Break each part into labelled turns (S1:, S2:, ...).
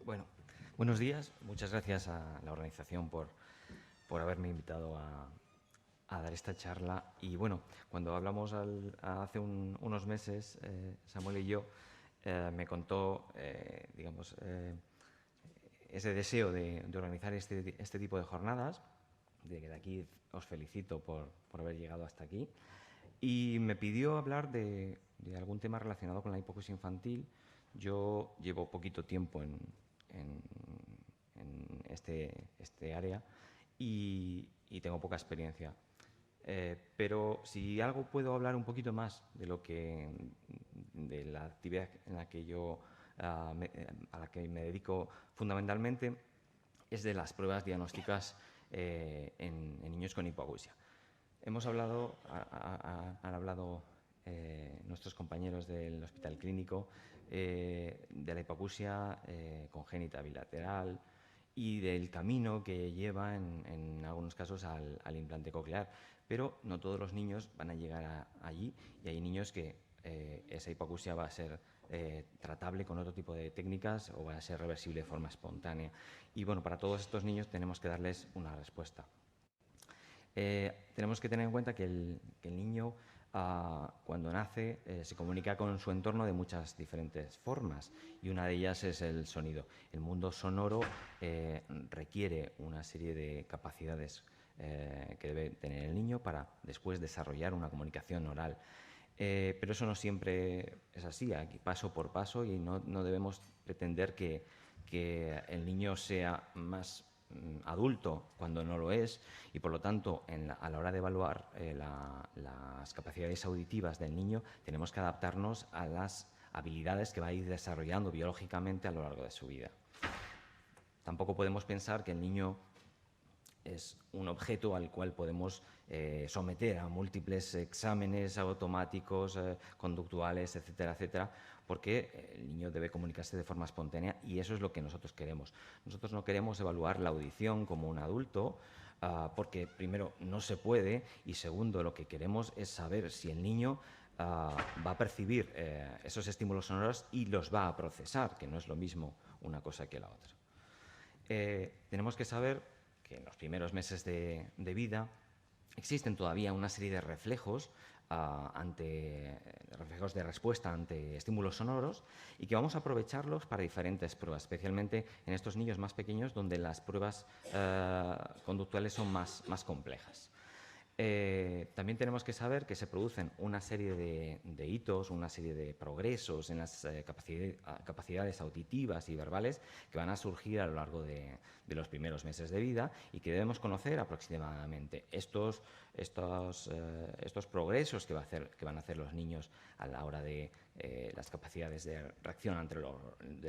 S1: Bueno, buenos días. Muchas gracias a la organización por haberme invitado a dar esta charla. Y bueno, cuando hablamos hace unos meses, Samuel y yo, me contó, ese deseo de organizar este tipo de jornadas, de que de aquí os felicito por haber llegado hasta aquí, y me pidió hablar de algún tema relacionado con la hipoacusia infantil. Yo llevo poquito tiempo en este área y tengo poca experiencia. Pero si algo puedo hablar un poquito más de la actividad en la que a la que me dedico fundamentalmente, es de las pruebas diagnósticas en niños con hipoacusia. Hemos hablado, han hablado nuestros compañeros del Hospital Clínico de la hipoacusia congénita bilateral y del camino que lleva en algunos casos al implante coclear. Pero no todos los niños van a llegar allí, y hay niños que esa hipoacusia va a ser tratable con otro tipo de técnicas o va a ser reversible de forma espontánea. Y bueno, para todos estos niños tenemos que darles una respuesta. Tenemos que tener en cuenta que el niño, cuando nace, se comunica con su entorno de muchas diferentes formas, y una de ellas es el sonido. El mundo sonoro requiere una serie de capacidades que debe tener el niño para después desarrollar una comunicación oral. Pero eso no siempre es así, aquí paso por paso, y no debemos pretender que el niño sea más adulto cuando no lo es, y por lo tanto a la hora de evaluar las capacidades auditivas del niño tenemos que adaptarnos a las habilidades que va a ir desarrollando biológicamente a lo largo de su vida. Tampoco podemos pensar que el niño es un objeto al cual podemos someter a múltiples exámenes automáticos, conductuales, etcétera, etcétera, porque el niño debe comunicarse de forma espontánea, y eso es lo que nosotros queremos. Nosotros no queremos evaluar la audición como un adulto, porque primero no se puede, y segundo lo que queremos es saber si el niño va a percibir esos estímulos sonoros y los va a procesar, que no es lo mismo una cosa que la otra. Tenemos que saber que en los primeros meses de vida existen todavía una serie de reflejos reflejos de respuesta ante estímulos sonoros, y que vamos a aprovecharlos para diferentes pruebas, especialmente en estos niños más pequeños donde las pruebas conductuales son más complejas. También tenemos que saber que se producen una serie de hitos, una serie de progresos en las capacidades auditivas y verbales que van a surgir a lo largo de los primeros meses de vida, y que debemos conocer aproximadamente. Estos progresos que van a hacer los niños a la hora de las capacidades de reacción ante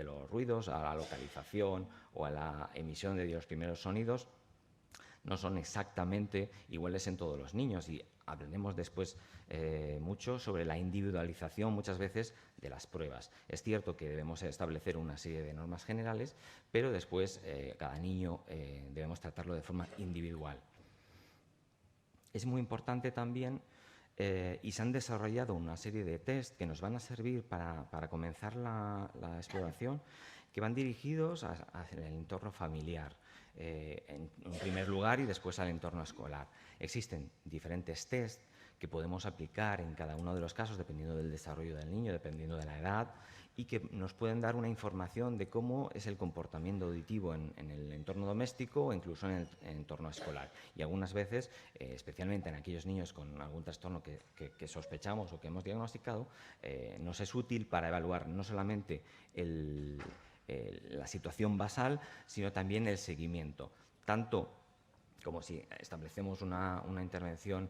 S1: los ruidos, a la localización o a la emisión de los primeros sonidos, no son exactamente iguales en todos los niños, y aprendemos después mucho sobre la individualización muchas veces de las pruebas. Es cierto que debemos establecer una serie de normas generales, pero después cada niño debemos tratarlo de forma individual. Es muy importante también, y se han desarrollado una serie de test que nos van a servir para comenzar la exploración, que van dirigidos hacia el entorno familiar, en primer lugar, y después al entorno escolar. Existen diferentes test que podemos aplicar en cada uno de los casos dependiendo del desarrollo del niño, dependiendo de la edad, y que nos pueden dar una información de cómo es el comportamiento auditivo en el entorno doméstico o incluso en el entorno escolar. Y algunas veces, especialmente en aquellos niños con algún trastorno que sospechamos o que hemos diagnosticado, nos es útil para evaluar no solamente la situación basal, sino también el seguimiento, tanto como si establecemos una intervención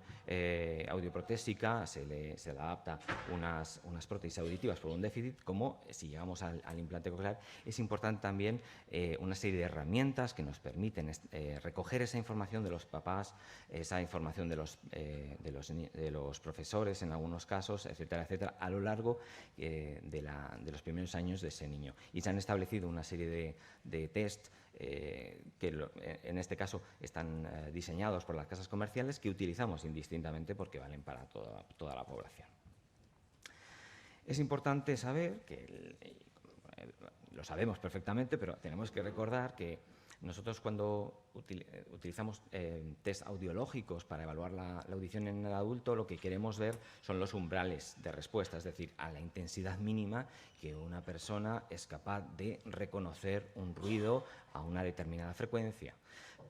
S1: audioprotésica, se le adapta unas prótesis auditivas por un déficit, como si llegamos al implante coclear. Es importante también una serie de herramientas que nos permiten recoger esa información de los papás, esa información de los profesores en algunos casos, etcétera, etcétera, a lo largo de los primeros años de ese niño. Y se han establecido una serie de test que en este caso están diseñados por las casas comerciales, que utilizamos indistintamente porque valen para toda la población. Es importante saber que lo sabemos perfectamente, pero tenemos que recordar que nosotros cuando utilizamos test audiológicos para evaluar la audición en el adulto, lo que queremos ver son los umbrales de respuesta, es decir, a la intensidad mínima que una persona es capaz de reconocer un ruido a una determinada frecuencia.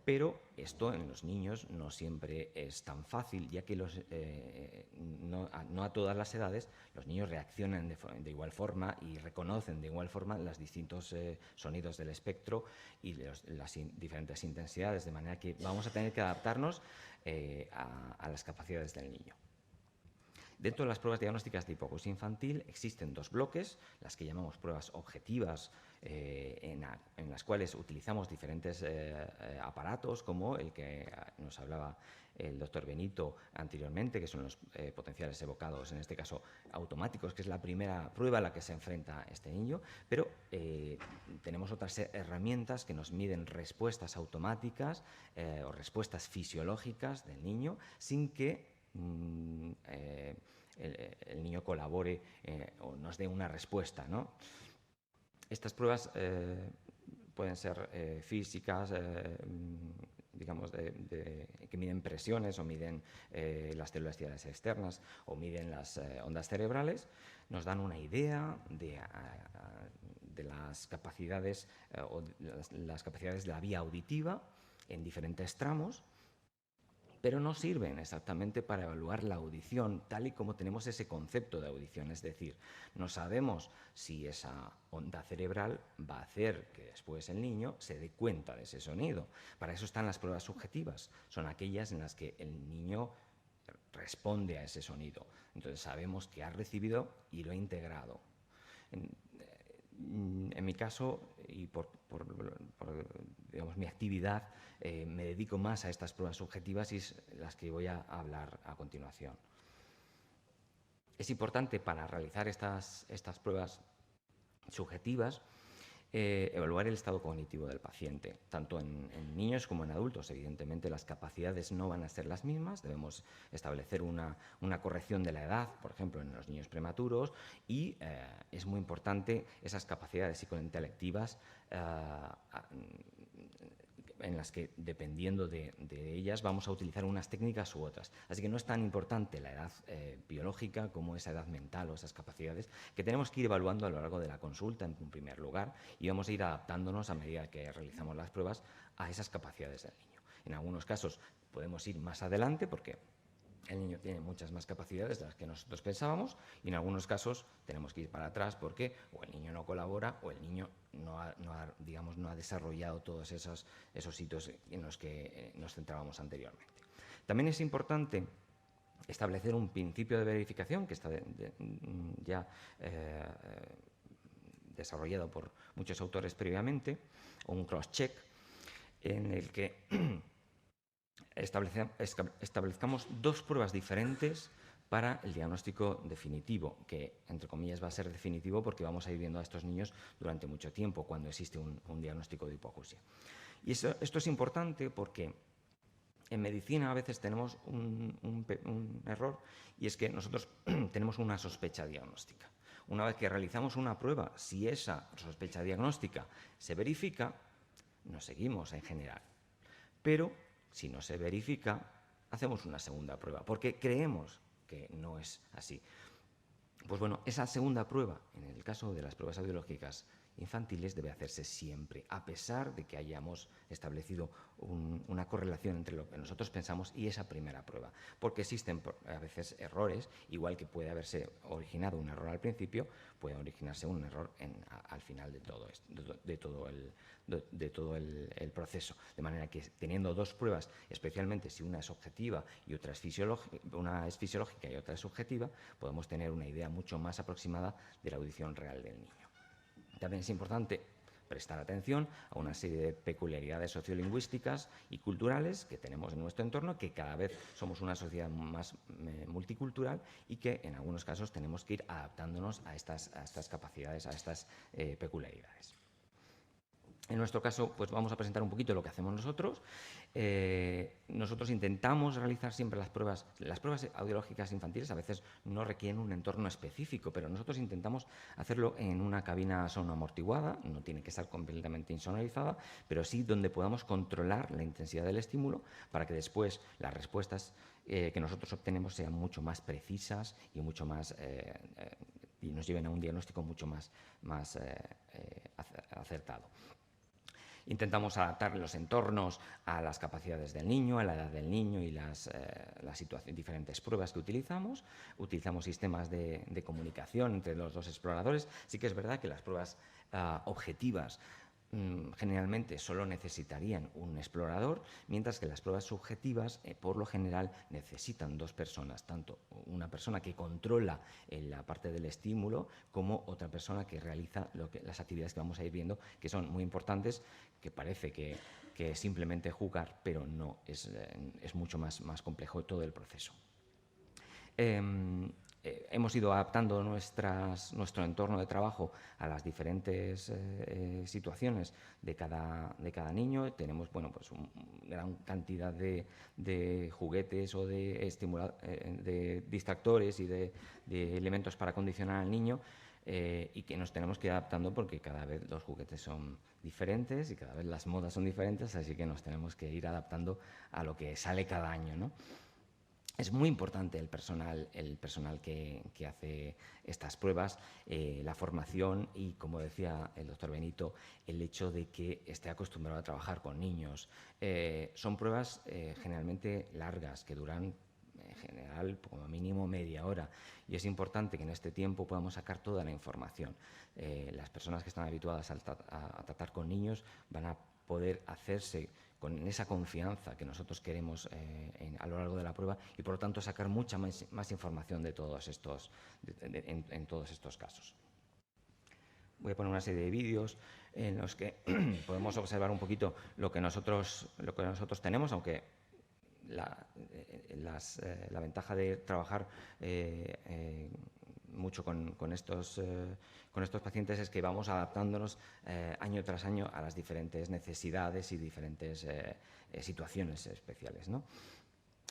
S1: Pero esto en los niños no siempre es tan fácil, ya que no a todas las edades los niños reaccionan de igual forma y reconocen de igual forma los distintos sonidos del espectro y las diferentes intensidades, de manera que vamos a tener que adaptarnos a las capacidades del niño. Dentro de las pruebas diagnósticas de hipoacusia infantil existen dos bloques, las que llamamos pruebas objetivas, en las cuales utilizamos diferentes aparatos, como el que nos hablaba el doctor Benito anteriormente, que son los potenciales evocados, en este caso automáticos, que es la primera prueba a la que se enfrenta este niño, pero tenemos otras herramientas que nos miden respuestas automáticas o respuestas fisiológicas del niño sin que el niño colabore o nos dé una respuesta, ¿no? Estas pruebas pueden ser físicas, digamos, que miden presiones o miden las células tiriales externas o miden las ondas cerebrales, nos dan una idea de las capacidades o las capacidades de la vía auditiva en diferentes tramos, pero no sirven exactamente para evaluar la audición tal y como tenemos ese concepto de audición. Es decir, no sabemos si esa onda cerebral va a hacer que después el niño se dé cuenta de ese sonido. Para eso están las pruebas subjetivas. Son aquellas en las que el niño responde a ese sonido. Entonces sabemos que ha recibido y lo ha integrado. En mi caso, y por digamos, mi actividad, me dedico más a estas pruebas subjetivas y es las que voy a hablar a continuación. Es importante para realizar estas pruebas subjetivas evaluar el estado cognitivo del paciente, tanto en niños como en adultos. Evidentemente las capacidades no van a ser las mismas, debemos establecer una corrección de la edad, por ejemplo en los niños prematuros, y es muy importante esas capacidades psicointelectivas en las que, dependiendo de ellas, vamos a utilizar unas técnicas u otras. Así que no es tan importante la edad biológica como esa edad mental o esas capacidades que tenemos que ir evaluando a lo largo de la consulta, en un primer lugar, y vamos a ir adaptándonos a medida que realizamos las pruebas a esas capacidades del niño. En algunos casos podemos ir más adelante porque el niño tiene muchas más capacidades de las que nosotros pensábamos, y en algunos casos tenemos que ir para atrás porque o el niño no colabora o el niño no ha desarrollado todos esos hitos en los que nos centrábamos anteriormente. También es importante establecer un principio de verificación que está ya desarrollado por muchos autores previamente, o un cross-check, en el que establezcamos dos pruebas diferentes para el diagnóstico definitivo, que entre comillas va a ser definitivo porque vamos a ir viendo a estos niños durante mucho tiempo cuando existe un diagnóstico de hipoacusia. Y esto es importante porque en medicina a veces tenemos un error, y es que nosotros tenemos una sospecha diagnóstica. Una vez que realizamos una prueba, si esa sospecha diagnóstica se verifica, nos seguimos en general. Pero si no se verifica, hacemos una segunda prueba, porque creemos que no es así. Pues bueno, esa segunda prueba, en el caso de las pruebas audiológicas infantiles, debe hacerse siempre, a pesar de que hayamos establecido una correlación entre lo que nosotros pensamos y esa primera prueba, porque existen a veces errores, igual que puede haberse originado un error al principio, puede originarse un error al final de todo el proceso, de manera que teniendo dos pruebas, especialmente si una es objetiva y otra es fisiológica y otra es subjetiva, podemos tener una idea mucho más aproximada de la audición real del niño. También es importante prestar atención a una serie de peculiaridades sociolingüísticas y culturales que tenemos en nuestro entorno, que cada vez somos una sociedad más multicultural y que en algunos casos tenemos que ir adaptándonos a estas capacidades, a estas peculiaridades. En nuestro caso, pues vamos a presentar un poquito lo que hacemos nosotros. Nosotros intentamos realizar siempre las pruebas audiológicas infantiles, a veces no requieren un entorno específico, pero nosotros intentamos hacerlo en una cabina sonoamortiguada, no tiene que estar completamente insonorizada, pero sí donde podamos controlar la intensidad del estímulo para que después las respuestas que nosotros obtenemos sean mucho más precisas y mucho más y nos lleven a un diagnóstico mucho más acertado. Intentamos adaptar los entornos a las capacidades del niño, a la edad del niño y las diferentes pruebas que utilizamos. Utilizamos sistemas de comunicación entre los dos exploradores. Sí que es verdad que las pruebas objetivas generalmente solo necesitarían un explorador, mientras que las pruebas subjetivas por lo general necesitan dos personas, tanto una persona que controla la parte del estímulo como otra persona que realiza las actividades que vamos a ir viendo, que son muy importantes, que parece que es simplemente jugar, pero no, es mucho más complejo todo el proceso. Hemos ido adaptando nuestro entorno de trabajo a las diferentes situaciones de cada niño. Tenemos pues una gran cantidad de juguetes o de distractores y de elementos para condicionar al niño, y que nos tenemos que ir adaptando porque cada vez los juguetes son diferentes y cada vez las modas son diferentes, así que nos tenemos que ir adaptando a lo que sale cada año, ¿no? Es muy importante el personal que hace estas pruebas, la formación y, como decía el doctor Benito, el hecho de que esté acostumbrado a trabajar con niños. Son pruebas generalmente largas, que duran en general como mínimo media hora, y es importante que en este tiempo podamos sacar toda la información. Las personas que están habituadas a tratar con niños van a poder hacerse con esa confianza que nosotros queremos a lo largo de la prueba, y por lo tanto sacar mucha más información de todos estos, en todos estos casos. Voy a poner una serie de vídeos en los que podemos observar un poquito lo que nosotros tenemos, aunque la ventaja de trabajar mucho con estos pacientes es que vamos adaptándonos año tras año a las diferentes necesidades y diferentes situaciones especiales, ¿no?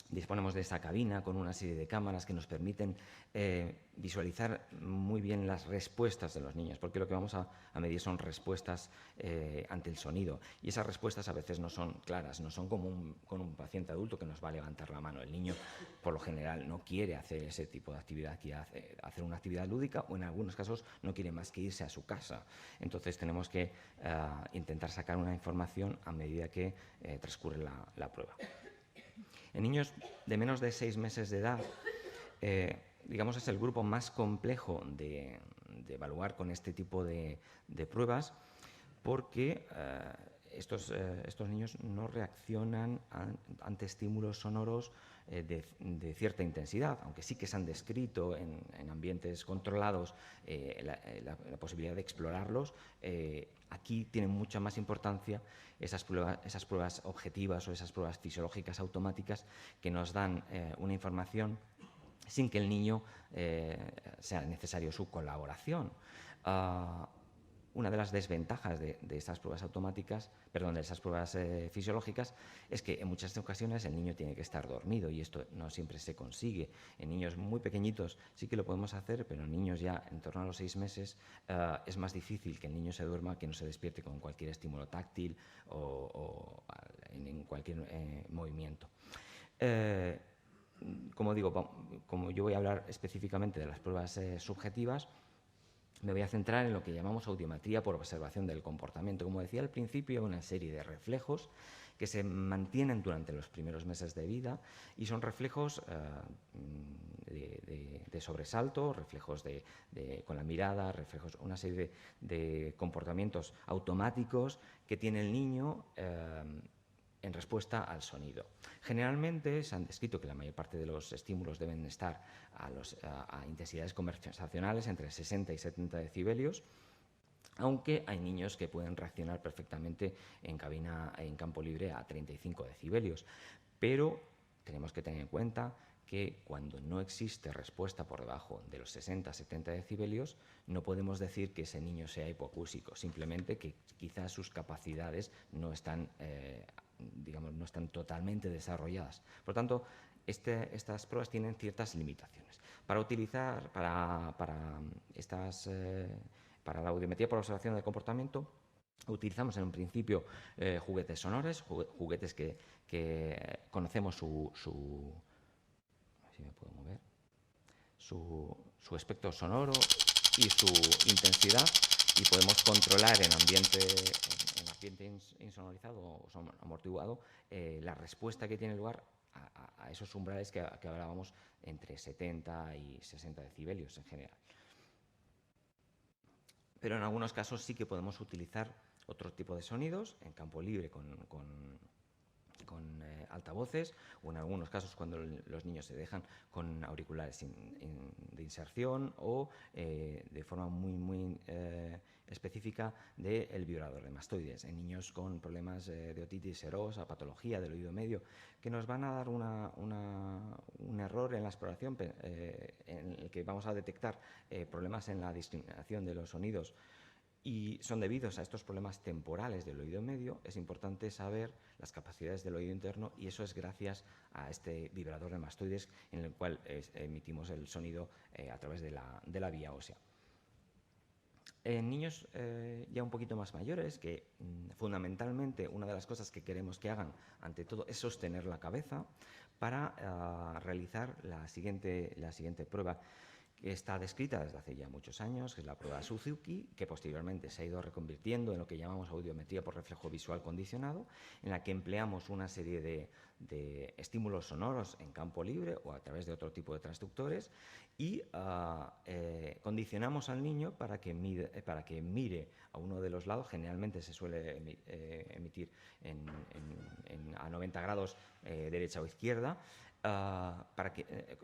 S1: Disponemos de esta cabina con una serie de cámaras que nos permiten visualizar muy bien las respuestas de los niños, porque lo que vamos a medir son respuestas ante el sonido, y esas respuestas a veces no son claras, no son como con un paciente adulto que nos va a levantar la mano. El niño por lo general no quiere hacer ese tipo de actividad, quiere hacer una actividad lúdica, o en algunos casos no quiere más que irse a su casa. Entonces tenemos que intentar sacar una información a medida que transcurre la prueba. En niños de menos de 6 meses de edad, digamos, es el grupo más complejo de evaluar con este tipo de pruebas, porque estos niños no reaccionan ante estímulos sonoros de cierta intensidad, aunque sí que se han descrito en ambientes controlados la posibilidad de explorarlos. Aquí tienen mucha más importancia esas pruebas objetivas o esas pruebas fisiológicas automáticas que nos dan una información sin que el niño sea necesario su colaboración. Una de las desventajas de esas pruebas de esas pruebas fisiológicas, es que en muchas ocasiones el niño tiene que estar dormido, y esto no siempre se consigue. En niños muy pequeñitos sí que lo podemos hacer, pero en niños ya en torno a los 6 meses es más difícil que el niño se duerma, que no se despierte con cualquier estímulo táctil o en cualquier movimiento. Como digo, como yo voy a hablar específicamente de las pruebas subjetivas, me voy a centrar en lo que llamamos audiometría por observación del comportamiento. Como decía al principio, una serie de reflejos que se mantienen durante los primeros meses de vida, y son reflejos de sobresalto, reflejos con la mirada, reflejos, una serie de comportamientos automáticos que tiene el niño en respuesta al sonido. Generalmente se han descrito que la mayor parte de los estímulos deben estar a intensidades conversacionales entre 60 y 70 decibelios, aunque hay niños que pueden reaccionar perfectamente en campo libre a 35 decibelios. Pero tenemos que tener en cuenta que cuando no existe respuesta por debajo de los 60-70 decibelios, no podemos decir que ese niño sea hipoacúsico, simplemente que quizás sus capacidades no están, no están totalmente desarrolladas. Por tanto, estas pruebas tienen ciertas limitaciones. Para utilizar, para la audiometría por observación del comportamiento, utilizamos en un principio juguetes sonoros, juguetes que conocemos si me puedo mover, su espectro sonoro y su intensidad, y podemos controlar en ambiente insonorizado o amortiguado la respuesta que tiene lugar a esos umbrales que hablábamos entre 70 y 60 decibelios en general. Pero en algunos casos sí que podemos utilizar otro tipo de sonidos en campo libre con altavoces, o en algunos casos cuando los niños se dejan con auriculares de inserción, o de forma muy específica del vibrador de mastoides en niños con problemas de otitis serosa, patología del oído medio, que nos van a dar un error en la exploración en el que vamos a detectar problemas en la discriminación de los sonidos, y son debidos a estos problemas temporales del oído medio. Es importante saber las capacidades del oído interno, y eso es gracias a este vibrador de mastoides en el cual emitimos el sonido a través de la vía ósea. En niños ya un poquito más mayores, que fundamentalmente una de las cosas que queremos que hagan ante todo es sostener la cabeza para realizar la siguiente prueba, que está descrita desde hace ya muchos años, que es la prueba Suzuki, que posteriormente se ha ido reconvirtiendo en lo que llamamos audiometría por reflejo visual condicionado, en la que empleamos una serie de estímulos sonoros en campo libre o a través de otro tipo de transductores, y condicionamos al niño para que mire a uno de los lados. Generalmente se suele emitir a 90 grados derecha o izquierda,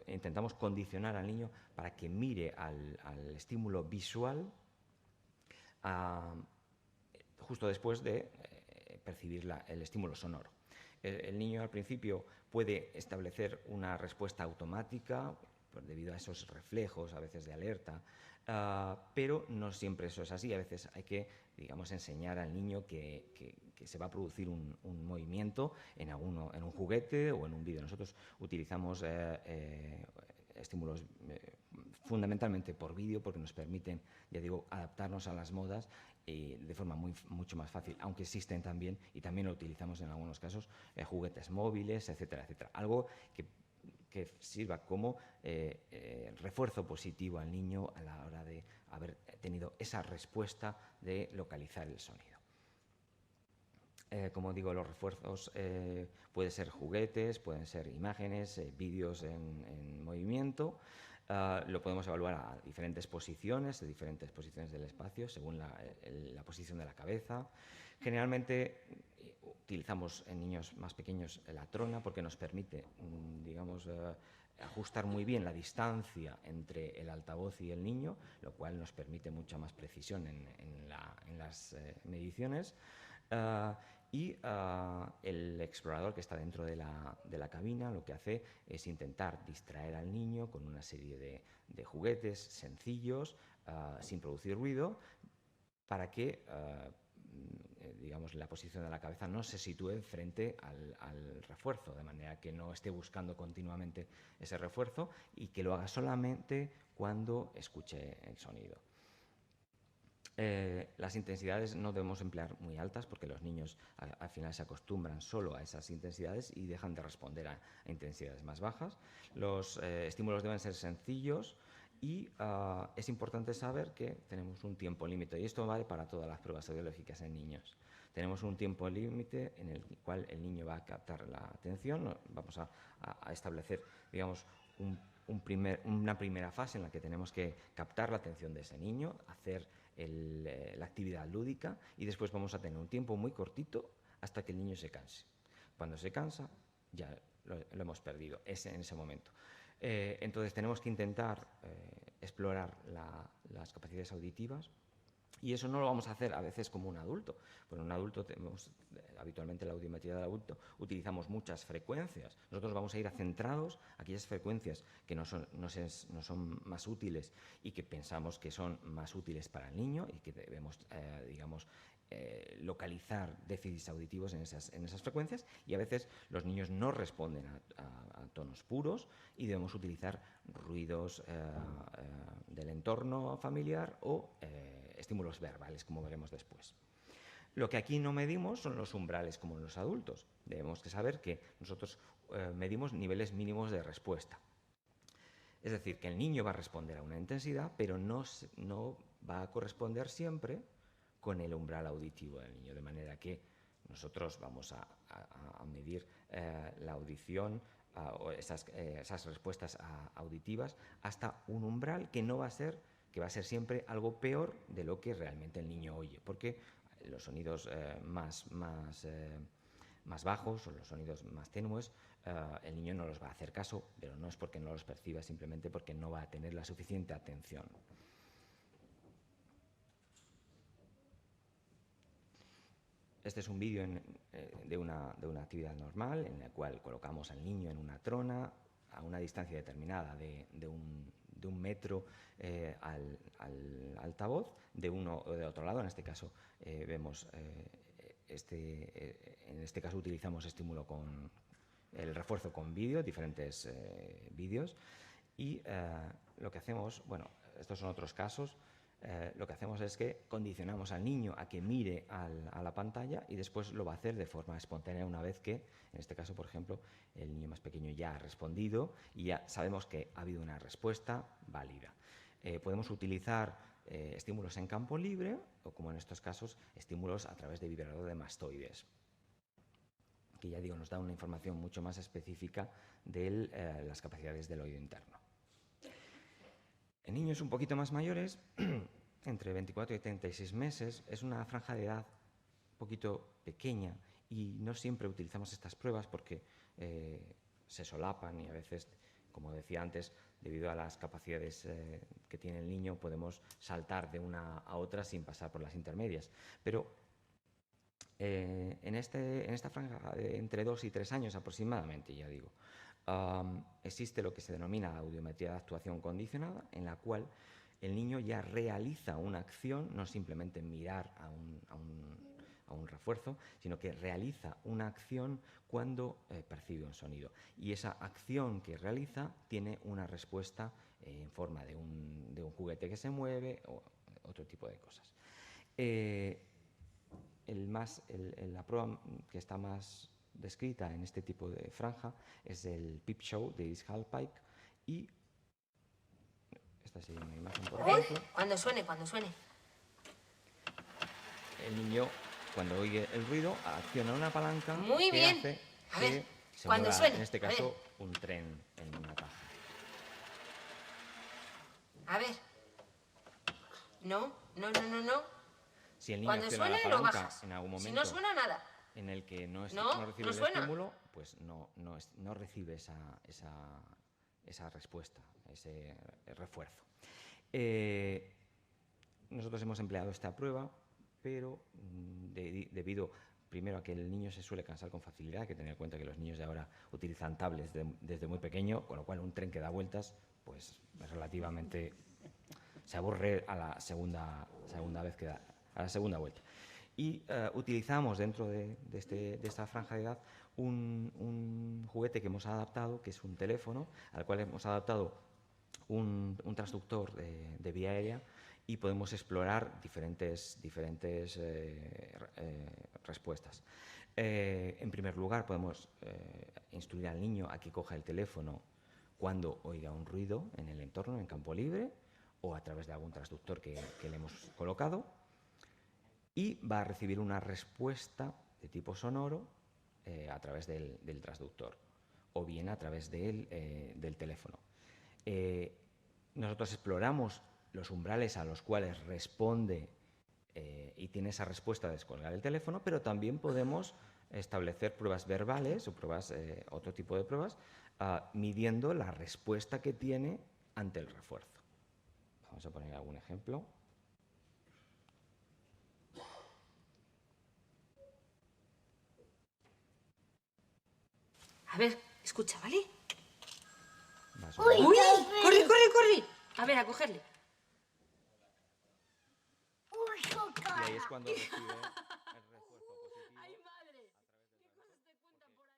S1: intentamos condicionar al niño para que mire al estímulo visual justo después de percibir el estímulo sonoro. El niño al principio puede establecer una respuesta automática debido a esos reflejos a veces de alerta, pero no siempre eso es así. A veces hay que, enseñar al niño que se va a producir un movimiento en un juguete o en un vídeo. Nosotros utilizamos estímulos fundamentalmente por vídeo, porque nos permiten, adaptarnos a las modas de forma mucho más fácil, aunque existen también, y también lo utilizamos en algunos casos, juguetes móviles, etcétera, etcétera. Algo que sirva como refuerzo positivo al niño a la hora de haber tenido esa respuesta de localizar el sonido. Como digo, los refuerzos pueden ser juguetes, pueden ser imágenes, vídeos en movimiento. Lo podemos evaluar a diferentes posiciones del espacio, según la posición de la cabeza. Generalmente utilizamos en niños más pequeños la trona, porque nos permite, ajustar muy bien la distancia entre el altavoz y el niño, lo cual nos permite mucha más precisión en las mediciones. Y el explorador que está dentro de la cabina lo que hace es intentar distraer al niño con una serie de juguetes sencillos, sin producir ruido, para que la posición de la cabeza no se sitúe frente al refuerzo, de manera que no esté buscando continuamente ese refuerzo, y que lo haga solamente cuando escuche el sonido. Las intensidades no debemos emplear muy altas, porque los niños al final se acostumbran solo a esas intensidades y dejan de responder a intensidades más bajas. Los estímulos deben ser sencillos, y es importante saber que tenemos un tiempo límite, y esto vale para todas las pruebas audiológicas en niños. Tenemos un tiempo límite en el cual el niño va a captar la atención. Vamos a establecer, una primera fase en la que tenemos que captar la atención de ese niño, hacer la actividad lúdica, y después vamos a tener un tiempo muy cortito hasta que el niño se canse. Cuando se cansa, ya lo hemos perdido, es en ese momento. Entonces tenemos que intentar explorar las capacidades auditivas, Y eso no lo vamos a hacer a veces como un adulto. Bueno, un adulto habitualmente en la audiometría del adulto utilizamos muchas frecuencias. Nosotros vamos a ir centrados a aquellas frecuencias que no son más útiles y que pensamos que son más útiles para el niño y que debemos, digamos, localizar déficits auditivos en esas frecuencias, y a veces los niños no responden a tonos puros y debemos utilizar ruidos del entorno familiar o estímulos verbales, como veremos después. Lo que aquí no medimos son los umbrales como en los adultos. Debemos saber que nosotros medimos niveles mínimos de respuesta. Es decir, que el niño va a responder a una intensidad, pero no va a corresponder siempre con el umbral auditivo del niño, de manera que nosotros vamos a medir la audición o esas respuestas auditivas hasta un umbral que va a ser siempre algo peor de lo que realmente el niño oye, porque los sonidos más bajos o los sonidos más tenues, el niño no los va a hacer caso, pero no es porque no los perciba, simplemente porque no va a tener la suficiente atención. Este es un vídeo de una actividad normal en la cual colocamos al niño en una trona a una distancia determinada de un metro al altavoz, de uno o de otro lado. En este caso vemos, en este caso utilizamos estímulo con el refuerzo con vídeo, diferentes vídeos, y lo que hacemos, bueno, estos son otros casos. Lo que hacemos es que condicionamos al niño a que mire a la pantalla y después lo va a hacer de forma espontánea una vez que, en este caso, por ejemplo, el niño más pequeño ya ha respondido y ya sabemos que ha habido una respuesta válida. Podemos utilizar estímulos en campo libre o, como en estos casos, estímulos a través de vibrador de mastoides, que ya digo, nos da una información mucho más específica de las capacidades del oído interno. En niños un poquito más mayores, entre 24 y 36 meses, es una franja de edad un poquito pequeña y no siempre utilizamos estas pruebas porque se solapan y a veces, como decía antes, debido a las capacidades que tiene el niño, podemos saltar de una a otra sin pasar por las intermedias. Pero en esta franja de entre 2 y 3 años aproximadamente, ya digo, existe lo que se denomina audiometría de actuación condicionada, en la cual el niño ya realiza una acción, no simplemente mirar a un refuerzo, sino que realiza una acción cuando percibe un sonido. Y esa acción que realiza tiene una respuesta en forma de un juguete que se mueve o otro tipo de cosas. La prueba que está más descrita en este tipo de franja es el Peep Show de East Hallpike, y esta sería una imagen, por ejemplo.
S2: Cuando suene.
S1: El niño, cuando oye el ruido, acciona una palanca que hace que se mueva, en este caso, un tren en una caja.
S2: A ver. No.
S1: Si el niño acciona la palanca en algún momento,
S2: si no suena, nada,
S1: en el que no recibe el estímulo, pues no recibe esa respuesta, ese refuerzo. Nosotros hemos empleado esta prueba, pero debido primero a que el niño se suele cansar con facilidad, hay que tener en cuenta que los niños de ahora utilizan tablets desde muy pequeño, con lo cual un tren que da vueltas, pues relativamente se aburre a la segunda vez que da, a la segunda vuelta. Y utilizamos dentro de esta franja de edad un juguete que hemos adaptado, que es un teléfono, al cual hemos adaptado un transductor de vía aérea, y podemos explorar diferentes respuestas. En primer lugar, podemos instruir al niño a que coja el teléfono cuando oiga un ruido en el entorno, en campo libre, o a través de algún transductor que le hemos colocado, y va a recibir una respuesta de tipo sonoro a través del transductor, o bien a través del teléfono. Nosotros exploramos los umbrales a los cuales responde y tiene esa respuesta de descolgar el teléfono, pero también podemos establecer pruebas verbales o otro tipo de pruebas midiendo la respuesta que tiene ante el refuerzo. Vamos a poner algún ejemplo.
S2: A ver, escucha, ¿vale?
S1: Más o menos.
S2: ¡Uy! ¡Corre, corre, corre! A ver, a cogerle.
S1: Y ahí es cuando recibe el refuerzo positivo.
S2: ¡Ay, madre! ¿Qué cosas te cuentan por ahí?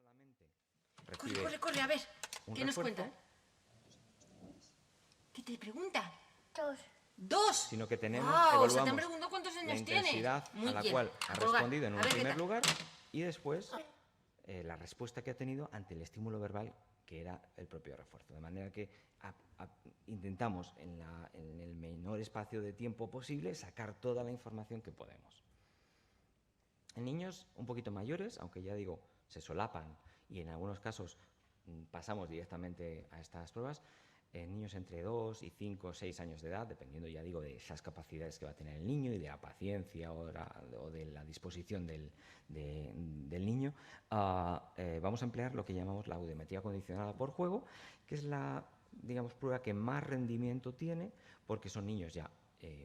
S1: Solamente
S2: Corre,
S1: recibe
S2: corre, corre, a ver.
S1: un
S2: ¿Qué nos
S1: refuerzo,
S2: cuenta? ¿Qué te pregunta?
S3: 2.
S2: 2.
S1: sino que tenemos,
S2: ¡Wow! O sea, te han
S1: evaluamos
S2: preguntado cuántos
S1: la
S2: años tienes.
S1: intensidad
S2: Muy
S1: a la
S2: bien.
S1: cual ha
S2: A colgar.
S1: respondido en
S2: A
S1: un
S2: ver, ¿qué
S1: primer
S2: tal?
S1: lugar y después la respuesta que ha tenido ante el estímulo verbal que era el propio refuerzo. De manera que intentamos en el menor espacio de tiempo posible sacar toda la información que podemos. En niños un poquito mayores, aunque ya digo, se solapan y en algunos casos pasamos directamente a estas pruebas, en niños entre 2 y 5 o 6 años de edad, dependiendo, ya digo, de esas capacidades que va a tener el niño y de la paciencia o de la disposición del niño, vamos a emplear lo que llamamos la audiometría condicionada por juego, que es la, digamos, prueba que más rendimiento tiene, porque son niños ya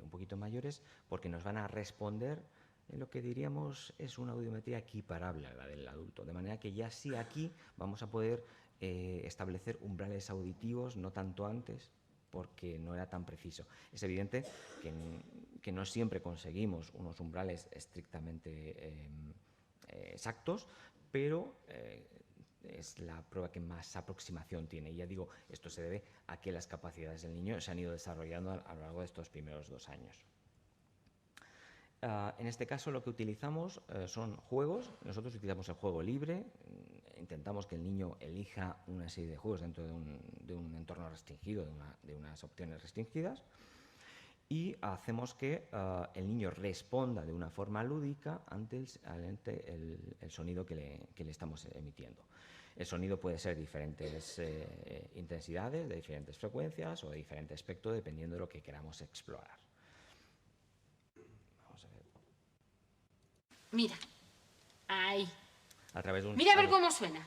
S1: un poquito mayores, porque nos van a responder en lo que diríamos es una audiometría equiparable a la del adulto, de manera que ya sí aquí vamos a poder establecer umbrales auditivos, no tanto antes, porque no era tan preciso. Es evidente que no siempre conseguimos unos umbrales estrictamente exactos, pero es la prueba que más aproximación tiene. Y ya digo, esto se debe a que las capacidades del niño se han ido desarrollando a lo largo de estos primeros 2 años. En este caso lo que utilizamos son juegos. Nosotros utilizamos el juego libre, intentamos que el niño elija una serie de juegos dentro de un entorno restringido, de unas opciones restringidas, y hacemos que el niño responda de una forma lúdica ante el sonido que le estamos emitiendo. El sonido puede ser diferentes intensidades, de diferentes frecuencias o de diferente aspecto, dependiendo de lo que queramos explorar.
S2: Mira. Ahí.
S1: A través de
S2: Mira a ver cómo suena.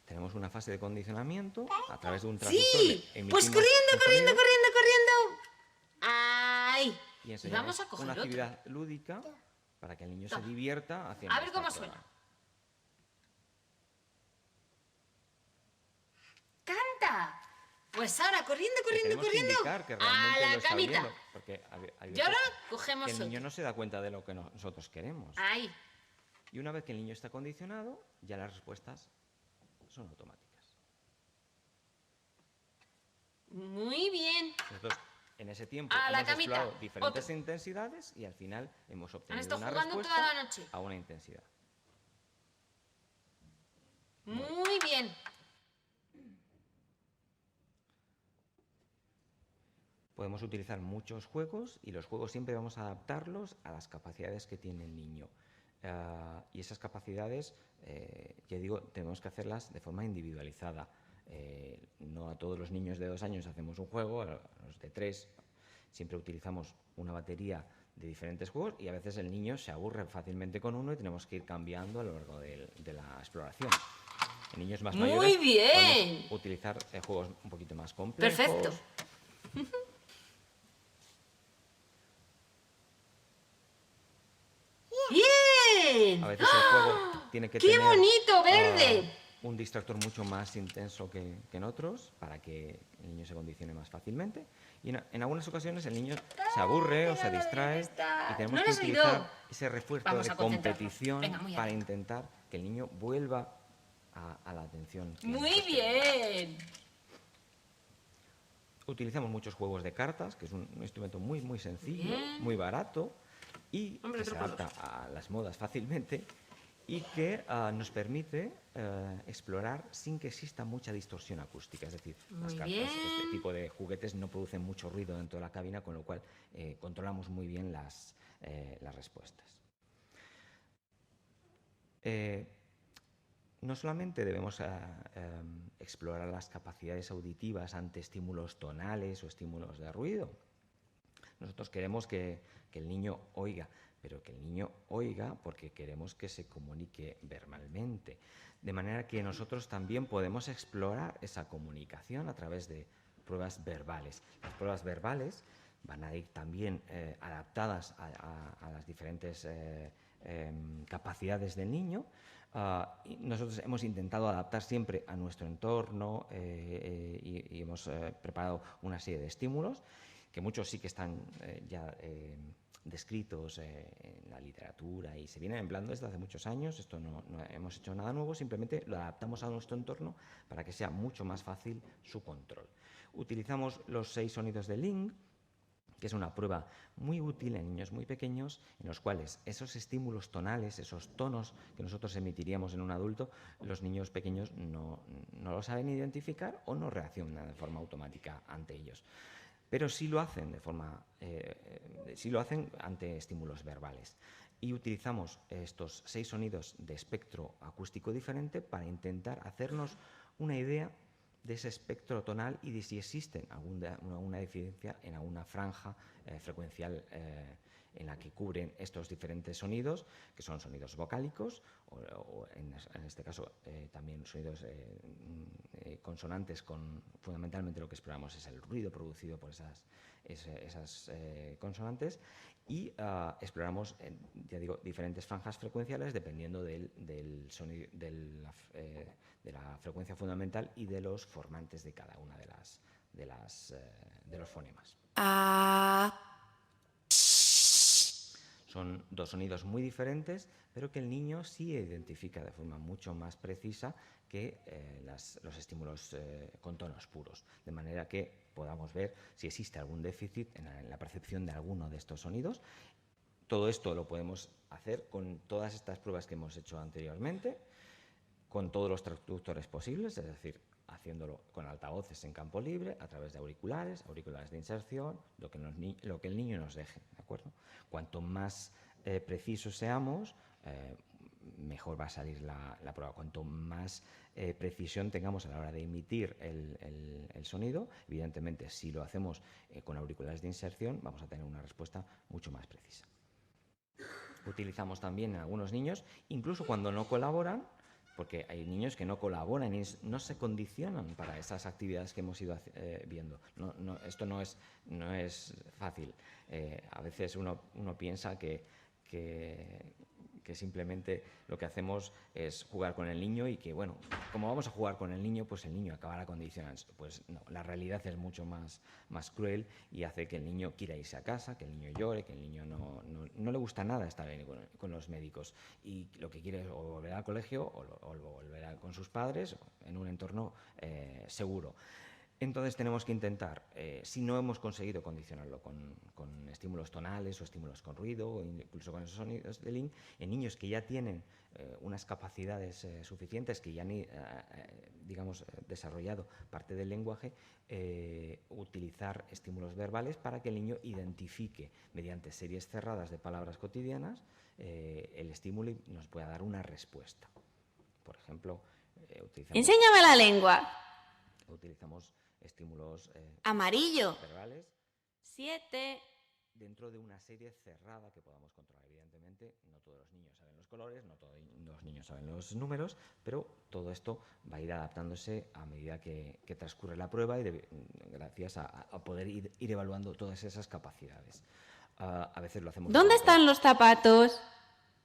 S1: Tenemos una fase de condicionamiento a través de un transductor.
S2: ¡Sí! Pues corriendo, corriendo, corriendo, corriendo. ¡Ay!
S1: Y
S2: vamos a coger
S1: una
S2: otro.
S1: actividad lúdica para que el niño se
S2: Toma.
S1: divierta haciendo
S2: A ver
S1: esta
S2: cómo
S1: prueba.
S2: suena. ¡Canta! Pues ahora, corriendo,
S1: Le
S2: corriendo,
S1: tenemos que
S2: corriendo.
S1: indicar que
S2: A
S1: realmente
S2: la
S1: lo está
S2: camita.
S1: oyendo, porque hay
S2: Y
S1: veces
S2: ahora cogemos
S1: que el niño
S2: otro.
S1: no se da cuenta de lo que nosotros queremos.
S2: Ahí.
S1: Y una vez que el niño está condicionado, ya las respuestas son automáticas.
S2: Muy bien.
S1: Nosotros en ese tiempo
S2: A la
S1: hemos
S2: camita.
S1: explorado diferentes
S2: Otro.
S1: intensidades y al final hemos
S2: Han
S1: obtenido
S2: estado
S1: una
S2: jugando
S1: respuesta
S2: toda la noche.
S1: a una intensidad.
S2: Muy bien.
S1: Podemos utilizar muchos juegos y los juegos siempre vamos a adaptarlos a las capacidades que tiene el niño. Y esas capacidades, ya digo, tenemos que hacerlas de forma individualizada. No a todos los niños de 2 años hacemos un juego, a los de 3 siempre utilizamos una batería de diferentes juegos y a veces el niño se aburre fácilmente con uno y tenemos que ir cambiando a lo largo de la exploración. En niños más
S2: Muy
S1: mayores
S2: bien.
S1: podemos utilizar juegos un poquito más complejos.
S2: Perfecto. Bien.
S1: A veces el juego tiene que
S2: ¡Qué
S1: tener
S2: bonito, verde!
S1: un distractor mucho más intenso que en otros para que el niño se condicione más fácilmente. Y en algunas ocasiones el niño se aburre o se distrae y tenemos
S2: ¿No
S1: que
S2: lo has oído?
S1: utilizar ese refuerzo
S2: Vamos
S1: de
S2: a concentrarnos.
S1: competición
S2: Venga, muy
S1: para
S2: atento.
S1: intentar que el niño vuelva a la atención. que
S2: Muy
S1: nosotros queremos.
S2: bien.
S1: Utilizamos muchos juegos de cartas, que es un instrumento muy, muy sencillo,
S2: Bien.
S1: muy barato y
S2: Hombre,
S1: que se
S2: otro por
S1: adapta a las modas fácilmente y que nos permite explorar sin que exista mucha distorsión acústica. Es decir, las
S2: Muy
S1: cartas,
S2: bien.
S1: este tipo de juguetes no producen mucho ruido dentro de la cabina, con lo cual controlamos muy bien las respuestas. No solamente debemos explorar las capacidades auditivas ante estímulos tonales o estímulos de ruido. Nosotros queremos que el niño oiga, pero que el niño oiga porque queremos que se comunique verbalmente. De manera que nosotros también podemos explorar esa comunicación a través de pruebas verbales. Las pruebas verbales van a ir también adaptadas a las diferentes capacidades del niño. Y nosotros hemos intentado adaptar siempre a nuestro entorno y hemos preparado una serie de estímulos, que muchos sí que están ya descritos en la literatura y se vienen empleando desde hace muchos años. Esto no hemos hecho nada nuevo, simplemente lo adaptamos a nuestro entorno para que sea mucho más fácil su control. Utilizamos los 6 sonidos de Ling, que es una prueba muy útil en niños muy pequeños, en los cuales esos estímulos tonales, esos tonos que nosotros emitiríamos en un adulto, los niños pequeños no lo saben identificar o no reaccionan de forma automática ante ellos. Pero sí lo hacen ante estímulos verbales. Y utilizamos estos 6 sonidos de espectro acústico diferente para intentar hacernos una idea de ese espectro tonal y de si existe alguna diferencia en alguna franja frecuencial en la que cubren estos diferentes sonidos, que son sonidos vocálicos o en este caso también sonidos consonantes. Fundamentalmente lo que exploramos es el ruido producido por esas consonantes, y exploramos, ya digo, diferentes franjas frecuenciales dependiendo del sonido, de la frecuencia fundamental y de los formantes de cada una de los fonemas. Son 2 sonidos muy diferentes, pero que el niño sí identifica de forma mucho más precisa que los estímulos con tonos puros, de manera que podamos ver si existe algún déficit en la percepción de alguno de estos sonidos. Todo esto lo podemos hacer con todas estas pruebas que hemos hecho anteriormente, con todos los traductores posibles, es decir, haciéndolo con altavoces en campo libre, a través de auriculares de inserción, lo que el niño nos deje, ¿de acuerdo? Cuanto más precisos seamos, mejor va a salir la prueba. Cuanto más precisión tengamos a la hora de emitir el sonido, evidentemente, si lo hacemos con auriculares de inserción, vamos a tener una respuesta mucho más precisa. Utilizamos también en algunos niños, incluso cuando no colaboran, porque hay niños que no colaboran y no se condicionan para esas actividades que hemos ido viendo. Esto no es fácil. A veces uno piensa que simplemente lo que hacemos es jugar con el niño y que, bueno, como vamos a jugar con el niño, pues el niño acabará condicionándose. Pues no, la realidad es mucho más cruel y hace que el niño quiera irse a casa, que el niño llore, que el niño no le gusta nada estar con los médicos y lo que quiere es o volver al colegio o volver con sus padres en un entorno seguro. Entonces tenemos que intentar, si no hemos conseguido condicionarlo con estímulos tonales o estímulos con ruido o incluso con esos sonidos de Ling, en niños que ya tienen unas capacidades suficientes, que ya han desarrollado parte del lenguaje, utilizar estímulos verbales para que el niño identifique mediante series cerradas de palabras cotidianas el estímulo y nos pueda dar una respuesta. Por ejemplo,
S2: ¡Enséñame la lengua!
S1: Utilizamos estímulos
S2: amarillo,
S1: verbales
S2: 7,
S1: dentro de una serie cerrada que podamos controlar. Evidentemente, no todos los niños saben los colores, no todos los niños saben los números, pero todo esto va a ir adaptándose a medida que transcurre la prueba y gracias a poder ir evaluando todas esas capacidades. A veces lo hacemos...
S2: ¿Dónde están los zapatos?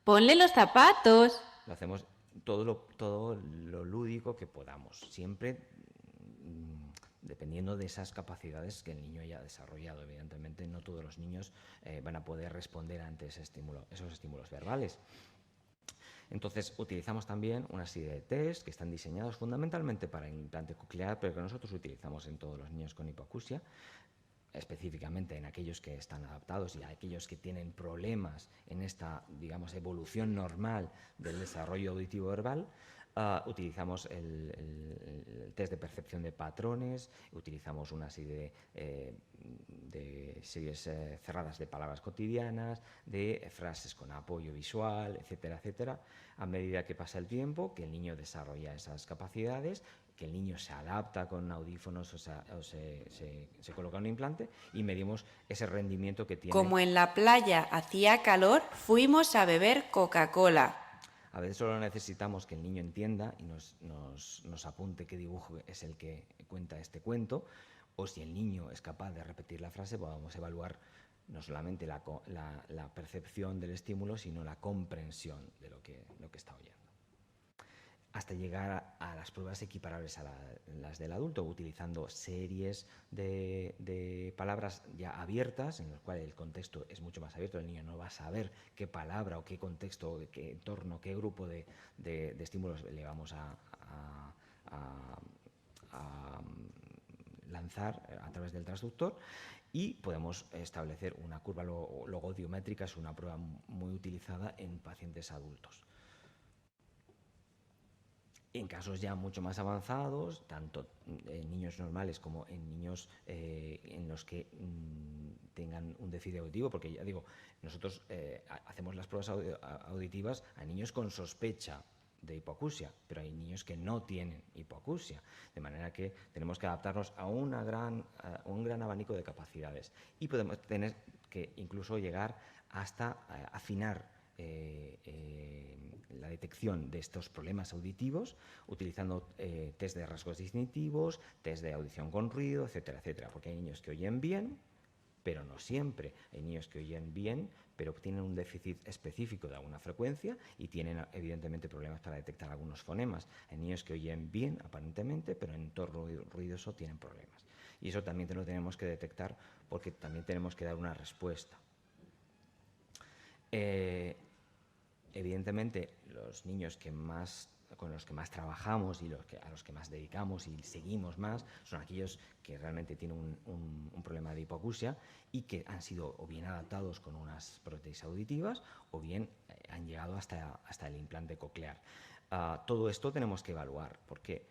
S2: Ponle los zapatos.
S1: Lo hacemos todo lo lúdico que podamos, siempre dependiendo de esas capacidades que el niño haya desarrollado. Evidentemente, no todos los niños van a poder responder ante esos estímulos verbales. Entonces, utilizamos también una serie de test que están diseñados fundamentalmente para implante coclear, pero que nosotros utilizamos en todos los niños con hipoacusia, específicamente en aquellos que están adaptados y aquellos que tienen problemas en esta, digamos, evolución normal del desarrollo auditivo verbal. Utilizamos el test de percepción de patrones, utilizamos una serie de series cerradas de palabras cotidianas, de frases con apoyo visual, etcétera, etcétera. A medida que pasa el tiempo, que el niño desarrolla esas capacidades, que el niño se adapta con audífonos o se coloca un implante y medimos ese rendimiento que tiene.
S2: Como en la playa hacía calor, fuimos a beber Coca-Cola.
S1: A veces solo necesitamos que el niño entienda y nos apunte qué dibujo es el que cuenta este cuento, o si el niño es capaz de repetir la frase, podamos evaluar no solamente la percepción del estímulo, sino la comprensión de lo que está oyendo. Hasta llegar a las pruebas equiparables a las del adulto, utilizando series de palabras ya abiertas, en las cuales el contexto es mucho más abierto. El niño no va a saber qué palabra o qué contexto, qué entorno, qué grupo de estímulos le vamos a lanzar a través del transductor, y podemos establecer una curva logodiométrica. Es una prueba muy utilizada en pacientes adultos. En casos ya mucho más avanzados, tanto en niños normales como en niños en los que tengan un déficit auditivo, porque ya digo, nosotros hacemos las pruebas auditivas a niños con sospecha de hipoacusia, pero hay niños que no tienen hipoacusia, de manera que tenemos que adaptarnos a un gran abanico de capacidades, y podemos tener que incluso llegar hasta afinar la detección de estos problemas auditivos utilizando test de rasgos distintivos, test de audición con ruido, etcétera, etcétera, porque hay niños que oyen bien, pero no siempre. Hay niños que oyen bien, pero tienen un déficit específico de alguna frecuencia y tienen evidentemente problemas para detectar algunos fonemas. Hay niños que oyen bien aparentemente, pero en entorno ruidoso tienen problemas. Y eso también lo tenemos que detectar, porque también tenemos que dar una respuesta. Evidentemente, los niños con los que más trabajamos y a los que más dedicamos y seguimos más son aquellos que realmente tienen un problema de hipoacusia y que han sido o bien adaptados con unas prótesis auditivas o bien han llegado hasta el implante coclear. Todo esto tenemos que evaluar, porque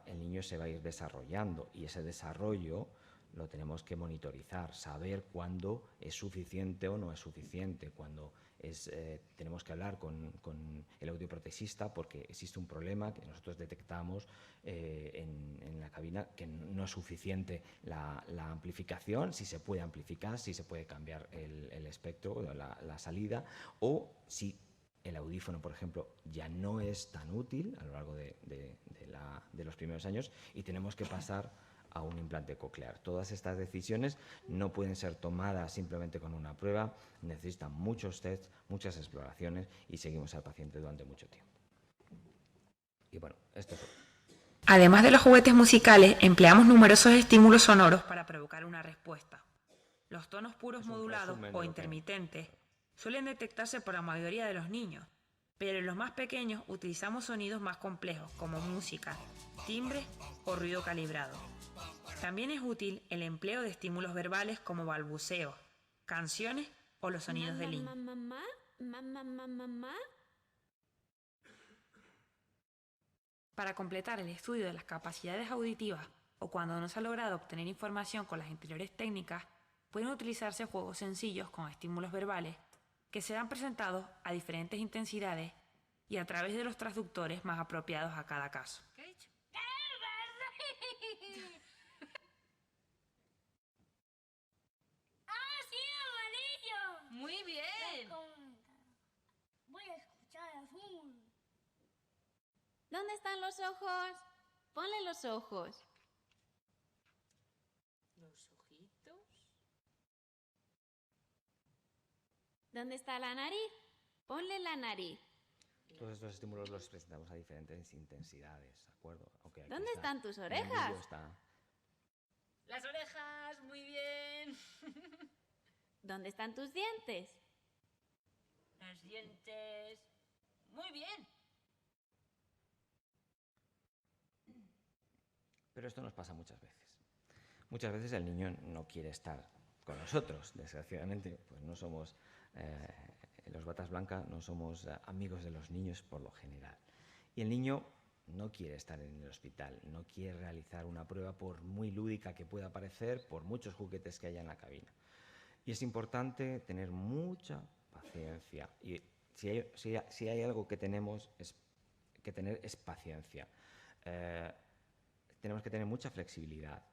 S1: el niño se va a ir desarrollando, y ese desarrollo lo tenemos que monitorizar, saber cuándo es suficiente o no es suficiente, cuándo tenemos que hablar con el audioprotesista, porque existe un problema que nosotros detectamos en la cabina, que no es suficiente la amplificación, si se puede amplificar, si se puede cambiar el espectro, la salida, o si el audífono, por ejemplo, ya no es tan útil a lo largo de los primeros años y tenemos que pasar a un implante coclear. Todas estas decisiones no pueden ser tomadas simplemente con una prueba, necesitan muchos tests, muchas exploraciones, y seguimos al paciente durante mucho tiempo. Y bueno, esto es todo.
S3: Además de los juguetes musicales, empleamos numerosos estímulos sonoros para provocar una respuesta. Los tonos puros modulados o intermitentes suelen detectarse por la mayoría de los niños, pero en los más pequeños utilizamos sonidos más complejos como música, timbres o ruido calibrado. También es útil el empleo de estímulos verbales como balbuceos, canciones o los sonidos de Lynn. Para completar el estudio de las capacidades auditivas o cuando no se ha logrado obtener información con las anteriores técnicas, pueden utilizarse juegos sencillos con estímulos verbales que serán presentados a diferentes intensidades y a través de los transductores más apropiados a cada caso.
S2: ¿Qué he dicho?
S4: ¡Ah, sí, amarillo!
S2: Muy bien.
S4: Voy a escuchar azul.
S5: ¿Dónde están los ojos? Ponle los ojos.
S2: Los ojitos.
S5: ¿Dónde está la nariz? Ponle la nariz.
S1: Todos estos estímulos los presentamos a diferentes intensidades, ¿de acuerdo? Okay, aquí
S5: ¿Dónde están tus orejas?
S2: Las orejas, muy bien.
S5: ¿Dónde están tus dientes?
S2: Los dientes. Muy bien.
S1: Pero esto nos pasa muchas veces. Muchas veces el niño no quiere estar con nosotros. Desgraciadamente, pues no somos, los batas blancas no somos amigos de los niños por lo general. Y el niño no quiere estar en el hospital, no quiere realizar una prueba por muy lúdica que pueda parecer, por muchos juguetes que haya en la cabina. Y es importante tener mucha paciencia. Y si hay algo que tenemos que tener es paciencia. Tenemos que tener mucha flexibilidad,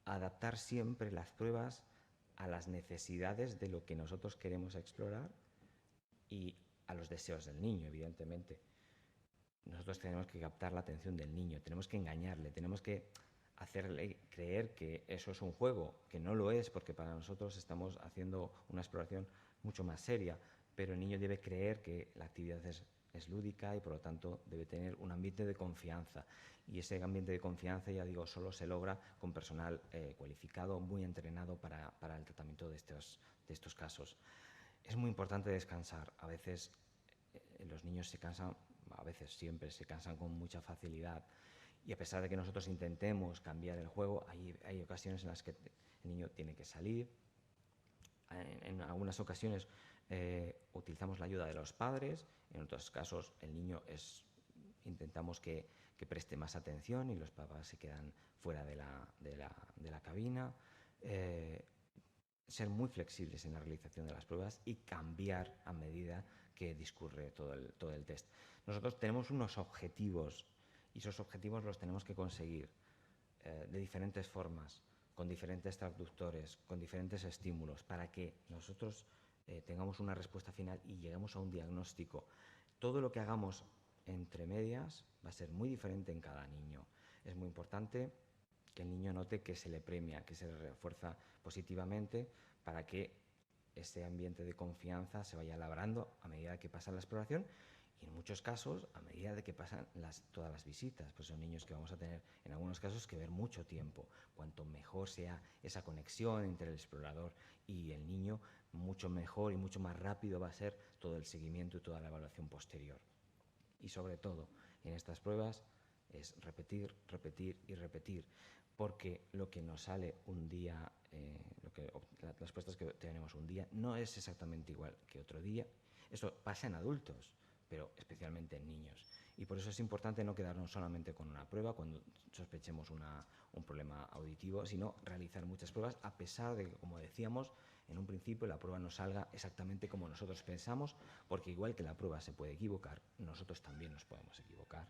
S1: adaptar siempre las pruebas a las necesidades de lo que nosotros queremos explorar y a los deseos del niño, evidentemente. Nosotros tenemos que captar la atención del niño, tenemos que engañarle, tenemos que hacerle creer que eso es un juego, que no lo es, porque para nosotros estamos haciendo una exploración mucho más seria, pero el niño debe creer que la actividad es lúdica y por lo tanto debe tener un ambiente de confianza. Y ese ambiente de confianza, ya digo, solo se logra con personal cualificado, muy entrenado para el tratamiento de estos casos. Es muy importante descansar. A veces los niños se cansan, a veces siempre se cansan con mucha facilidad. Y a pesar de que nosotros intentemos cambiar el juego, hay ocasiones en las que el niño tiene que salir. En algunas ocasiones utilizamos la ayuda de los padres, en otros casos el niño intentamos que preste más atención y los papás se quedan fuera de la cabina. Ser muy flexibles en la realización de las pruebas y cambiar a medida que discurre todo el test. Nosotros tenemos unos objetivos y esos objetivos los tenemos que conseguir de diferentes formas, con diferentes traductores, con diferentes estímulos, para que nosotros tengamos una respuesta final y lleguemos a un diagnóstico. Todo lo que hagamos entre medias va a ser muy diferente en cada niño. Es muy importante que el niño note que se le premia, que se le refuerza positivamente para que ese ambiente de confianza se vaya labrando a medida que pasa la exploración y en muchos casos a medida de que pasan todas las visitas. Pues son niños que vamos a tener en algunos casos que ver mucho tiempo. Cuanto mejor sea esa conexión entre el explorador y el niño, mucho mejor y mucho más rápido va a ser todo el seguimiento y toda la evaluación posterior. Y sobre todo en estas pruebas es repetir, repetir y repetir, porque lo que nos sale un día, las respuestas que tenemos un día no es exactamente igual que otro día. Eso pasa en adultos, pero especialmente en niños. Y por eso es importante no quedarnos solamente con una prueba cuando sospechemos un problema auditivo, sino realizar muchas pruebas, a pesar de que, como decíamos, en un principio la prueba no salga exactamente como nosotros pensamos, porque igual que la prueba se puede equivocar, nosotros también nos podemos equivocar.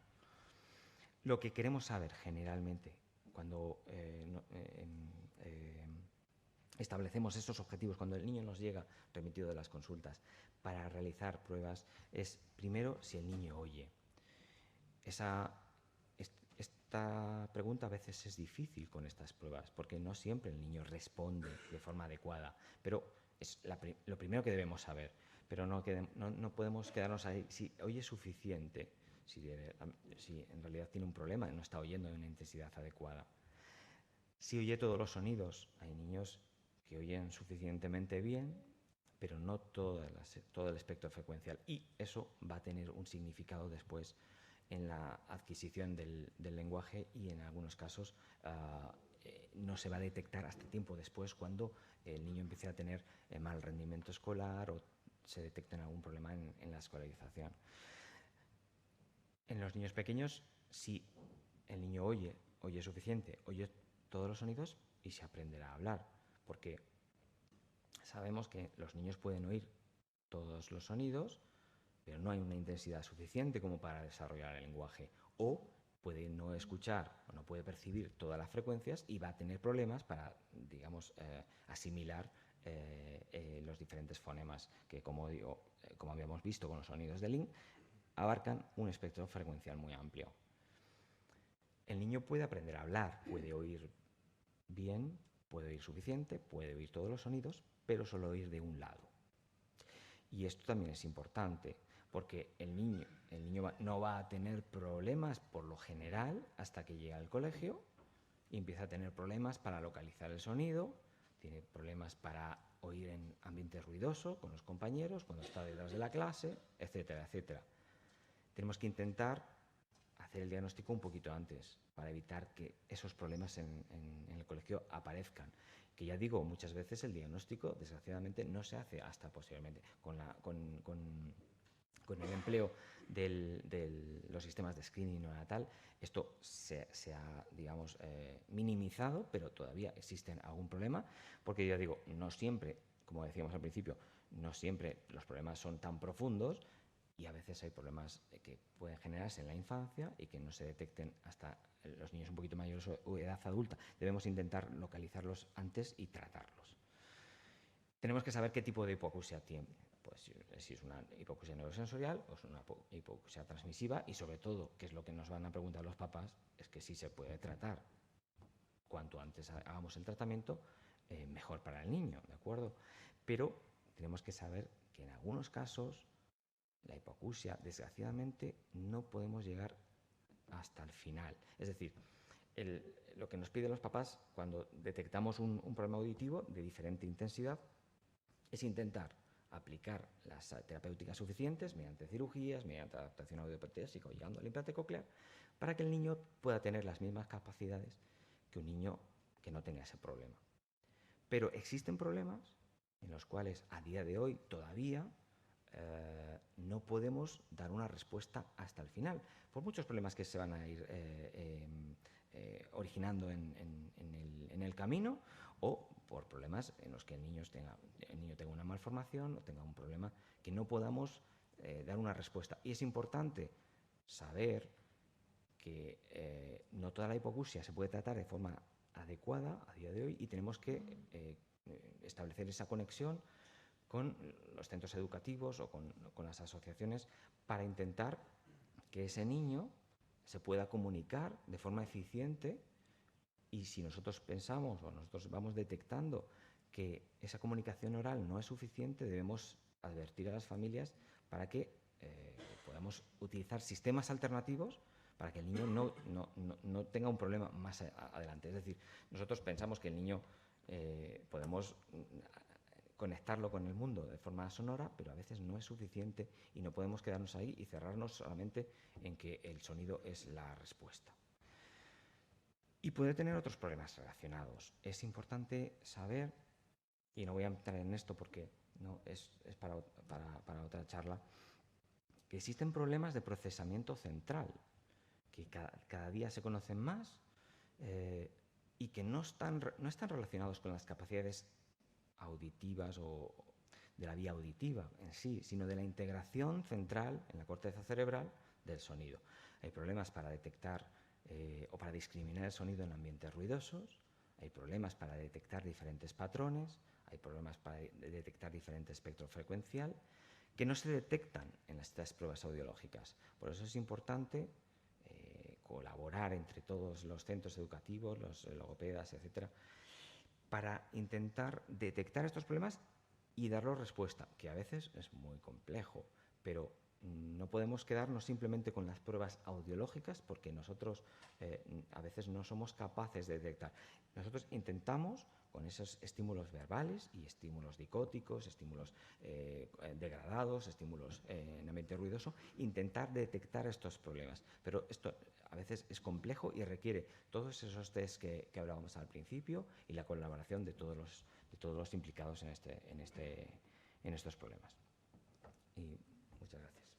S1: Lo que queremos saber generalmente cuando establecemos esos objetivos, cuando el niño nos llega remitido de las consultas para realizar pruebas, es primero si el niño oye. Esta pregunta a veces es difícil con estas pruebas porque no siempre el niño responde de forma adecuada, pero es lo primero que debemos saber. Pero no podemos quedarnos ahí. Si oye suficiente, si en realidad tiene un problema y no está oyendo en una intensidad adecuada. Si oye todos los sonidos, hay niños que oyen suficientemente bien, pero no todo el espectro frecuencial. Y eso va a tener un significado después en la adquisición del lenguaje y en algunos casos no se va a detectar hasta tiempo después cuando el niño empiece a tener mal rendimiento escolar o se detecte algún problema en la escolarización. En los niños pequeños, si el niño oye suficiente, oye todos los sonidos y se aprenderá a hablar, porque sabemos que los niños pueden oír todos los sonidos, pero no hay una intensidad suficiente como para desarrollar el lenguaje, o puede no escuchar o no puede percibir todas las frecuencias y va a tener problemas para, digamos, asimilar los diferentes fonemas que, como habíamos visto con los sonidos de Link, abarcan un espectro frecuencial muy amplio. El niño puede aprender a hablar, puede oír bien, puede oír suficiente, puede oír todos los sonidos, pero solo oír de un lado. Y esto también es importante, porque el niño no va a tener problemas por lo general hasta que llega al colegio y empieza a tener problemas para localizar el sonido, tiene problemas para oír en ambiente ruidoso con los compañeros, cuando está detrás de la clase, etcétera, etcétera. Tenemos que intentar hacer el diagnóstico un poquito antes para evitar que esos problemas en el colegio aparezcan. Que ya digo, muchas veces el diagnóstico, desgraciadamente, no se hace hasta posteriormente. Con el empleo de los sistemas de screening neonatal, esto se ha, digamos, minimizado, pero todavía existe algún problema, porque ya digo, no siempre, como decíamos al principio, no siempre los problemas son tan profundos y a veces hay problemas que pueden generarse en la infancia y que no se detecten hasta los niños un poquito mayores o edad adulta. Debemos intentar localizarlos antes y tratarlos. Tenemos que saber qué tipo de hipoacusia tiene. Pues si es una hipoacusia neurosensorial o es una hipoacusia transmisiva y sobre todo, que es lo que nos van a preguntar los papás, es que sí se puede tratar. cuanto antes hagamos el tratamiento, mejor para el niño, ¿de acuerdo? Pero tenemos que saber que en algunos casos la hipoacusia, desgraciadamente, no podemos llegar hasta el final. Es decir, lo que nos piden los papás cuando detectamos un problema auditivo de diferente intensidad es intentar aplicar las terapéuticas suficientes mediante cirugías, mediante adaptación audioprotésica o llegando al implante coclear, para que el niño pueda tener las mismas capacidades que un niño que no tenga ese problema. Pero existen problemas en los cuales a día de hoy todavía no podemos dar una respuesta hasta el final, por muchos problemas que se van a ir originando en el camino, o por problemas en los que el niño tenga una malformación o tenga un problema que no podamos dar una respuesta. Y es importante saber que no toda la hipoacusia se puede tratar de forma adecuada a día de hoy, y tenemos que establecer esa conexión con los centros educativos o con las asociaciones para intentar que ese niño se pueda comunicar de forma eficiente. Y si nosotros pensamos o nosotros vamos detectando que esa comunicación oral no es suficiente, debemos advertir a las familias para que podamos utilizar sistemas alternativos para que el niño no tenga un problema más adelante. Es decir, nosotros pensamos que el niño podemos conectarlo con el mundo de forma sonora, pero a veces no es suficiente y no podemos quedarnos ahí y cerrarnos solamente en que el sonido es la respuesta. Y puede tener otros problemas relacionados. Es importante saber, y no voy a entrar en esto porque no es para otra charla, que existen problemas de procesamiento central, que cada día se conocen más y que no están relacionados con las capacidades auditivas o de la vía auditiva en sí, sino de la integración central en la corteza cerebral del sonido. Hay problemas para detectar o para discriminar el sonido en ambientes ruidosos, hay problemas para detectar diferentes patrones, hay problemas para detectar diferente espectro frecuencial que no se detectan en estas pruebas audiológicas. Por eso es importante colaborar entre todos los centros educativos, los logopedas, etcétera, para intentar detectar estos problemas y darles respuesta, que a veces es muy complejo, pero no podemos quedarnos simplemente con las pruebas audiológicas porque nosotros a veces no somos capaces de detectar. Nosotros intentamos, con esos estímulos verbales y estímulos dicóticos, estímulos degradados, estímulos en ambiente ruidoso, intentar detectar estos problemas. Pero esto a veces es complejo y requiere todos esos test que hablábamos al principio y la colaboración de todos los implicados en estos problemas. Y muchas gracias.